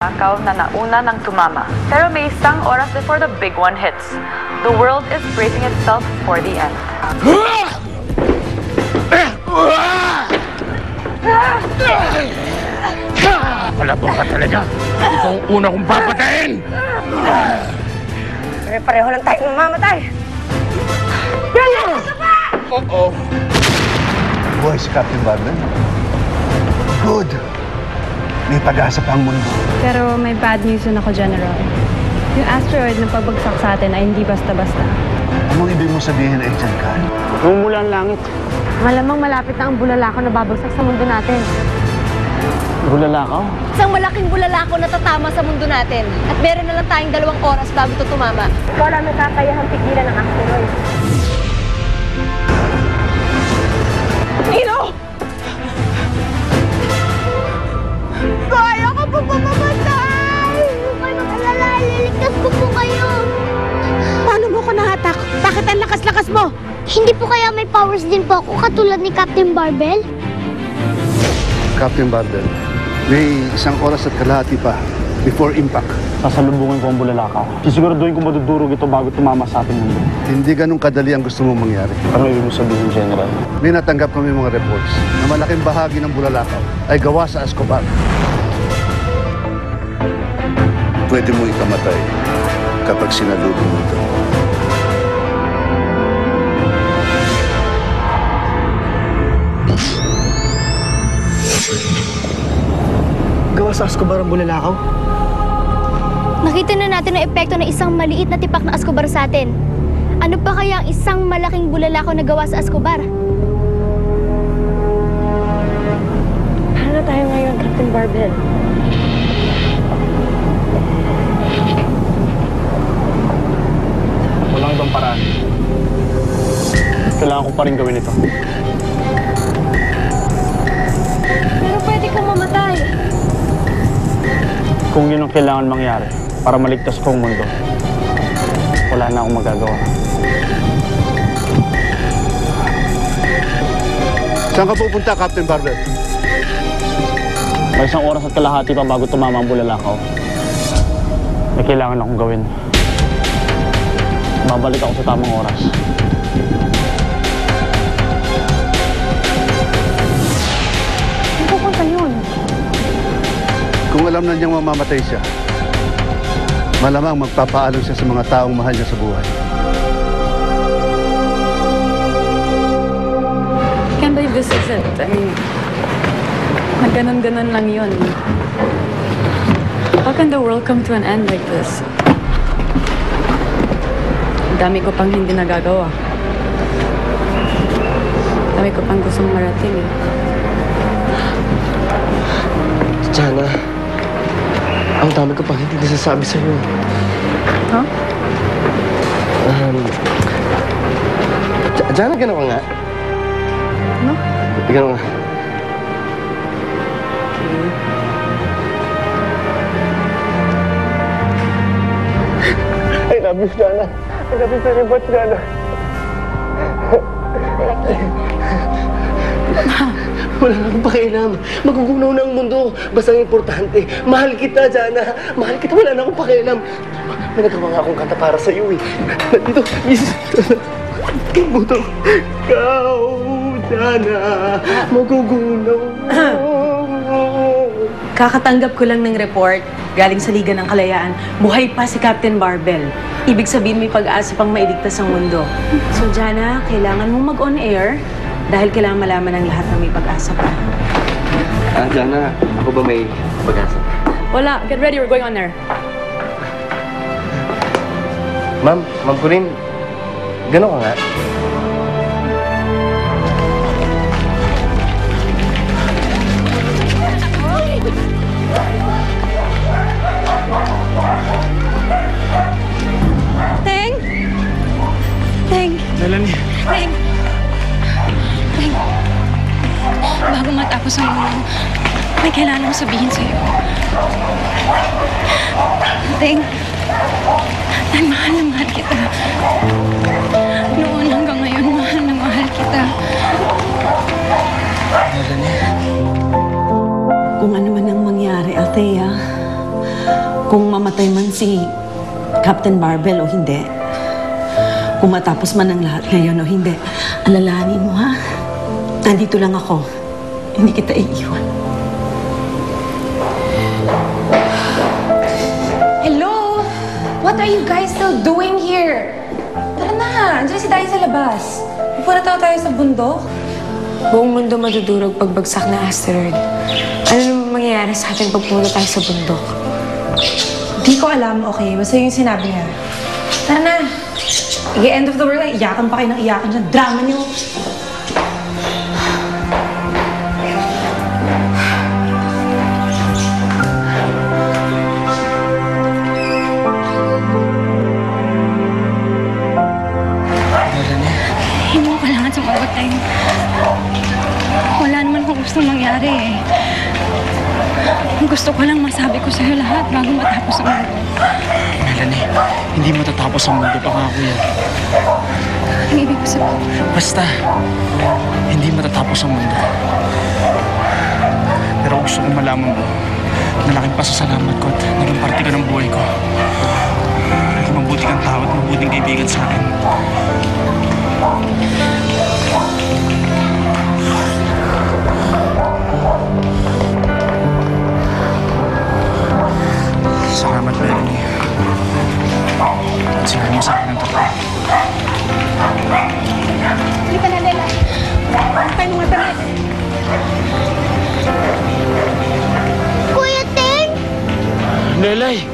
Bulacau na nauna ng tumama. Pero may isang oras before the big one hits. The world is bracing itself for the end. Palabang ka talaga. Ikaw ang una kong papatayin! Pareho lang tayo mamamatay. Oo. Buhay si Captain Barbel. Good. May pag-asa pa ang mundo. Pero may bad news na ako, General. Yung asteroid na pabagsak sa atin ay hindi basta-basta. Anong ibig mo sabihin, Agent Khan? Lumula ang langit. Malamang malapit na ang bulalakaw na babagsak sa mundo natin. Bulalakaw? Isang malaking bulalakaw na tatama sa mundo natin. At meron na lang tayong 2 oras bago ito tumama. Ikaw lang nakakayahang pigilan ng asteroid. Nino! Kaya ka po mamamatay! Huwag kayo mag-alala, liligtas ko po kayo. Paano mo ko nahatak? Bakit ang lakas-lakas mo? Hindi po kaya may powers din po ako katulad ni Captain Barbel? Captain Barbel, may 1 oras at kalahati pa before impact. Sasalubungin ko ang bulalakaw. Sisiguraduhin ko madudurog ito bago tumama sa ating mundo. Hindi ganun kadali ang gusto mong mangyari. Ano ibig mo sabihin, General? May natanggap kami mga reports na malaking bahagi ng bulalakaw ay gawa sa Escobar. Pwede mo ikamatay kapag sinalubong mo ito. Gawa sa Escobar ang bulalakaw? Nakita na natin ang epekto ng isang maliit na tipak na Escobar sa atin. Ano pa kaya ang isang malaking bulalakaw na gawa sa Escobar? Paano tayo ngayon, Captain Barbel? Walang ibang paraan. Kailangan ko pa rin gawin ito. Pero pwede kong mamatay. Kung yun ang kailangan mangyari para maligtas ko ang mundo, wala na akong magagawa. Saan ka pupunta, Captain Barbel? May 1 oras at kalahati pa bago tumama ang bulalakaw. May kailangan akong gawin. Babalik ako sa tamang oras. Saan pupunta yun? Kung alam na niyang mamamatay siya, malamang magpapaalam siya sa mga taong mahal niya sa buhay. I can't believe this isn't. I mean, nagganon-ganon lang yun. How can the world come to an end like this? Ang dami ko pang hindi nagagawa. Ang dami ko pang gustong marating eh. Jana, ang dami ko pang hindi nasasabi sa'yo. Huh? Jana, gano'n ka nga? No? Gano'n nga. I love you, Jana. I love you very much, Jana. Wala na akong pakialam. Magugunaw na ang mundo. Basta ang importante, mahal kita, Jana. Mahal kita, wala na akong pakialam. May nagawa nga akong kanta para sa iyo, eh. Nandito, Buto. Ikaw, Jana, magugunaw. Kakatanggap ko lang ng report galing sa Liga ng Kalayaan. Buhay pa si Captain Barbel. Ibig sabihin may pag-asa pang mailigtas ang mundo. So, Jana, kailangan mong mag-on-air dahil kailangan malaman ng lahat na may pag-asa pa. Jana, ako ba may pag-asa? Wala. Get ready. We're going on air. Ma'am Purin, gano'n ka nga? Teng! Teng! Melanie. Teng! Teng! Bago matapos ang mundo, may kailangan akong sabihin sa'yo. Teng! Teng, mahal na mahal kita. Noon hanggang ngayon, mahal na mahal kita. Kung ano man ang mangyari, Althea, mamatay man si Captain Barbel o hindi, kung matapos man ang lahat ngayon o hindi, alalahanin mo ha. Nandito lang ako. Hindi kita iiwan. Hello? What are you guys still doing here? Tara na, andiyan si Dai sa labas. Pupunta tayo sa bundok. Buong mundo madudurog pagbagsak ng asteroid. Ano naman mangyayari sa atin pag pumunta tayo sa bundok? Hindi ko alam, okay? Basta yung sinabi niya. Tara na. End of the world, iyakan pa kayo ng iyakan dyan. Drama niyo. Hindi mo kailangan sumagot tayo. Wala naman kung gusto mangyari eh. Gusto ko lang masabi ko sa'yo lahat bago matapos ang mundo. Melanie, hindi matatapos ang mundo. Pangako yan. Ang ibig ko sabihin. Basta, hindi matatapos ang mundo. Pero gusto kong malaman mo, malaking pasasalamat ko at naging parte ka ng buhay ko. Naging mabuti kang tao at mabuting kaibigan sa akin. Salamat, Melanie. At sinabi mo sa akin ng totoo. Halika na, Lela. Tayo mga tabi. Kuya Ting! Lelay!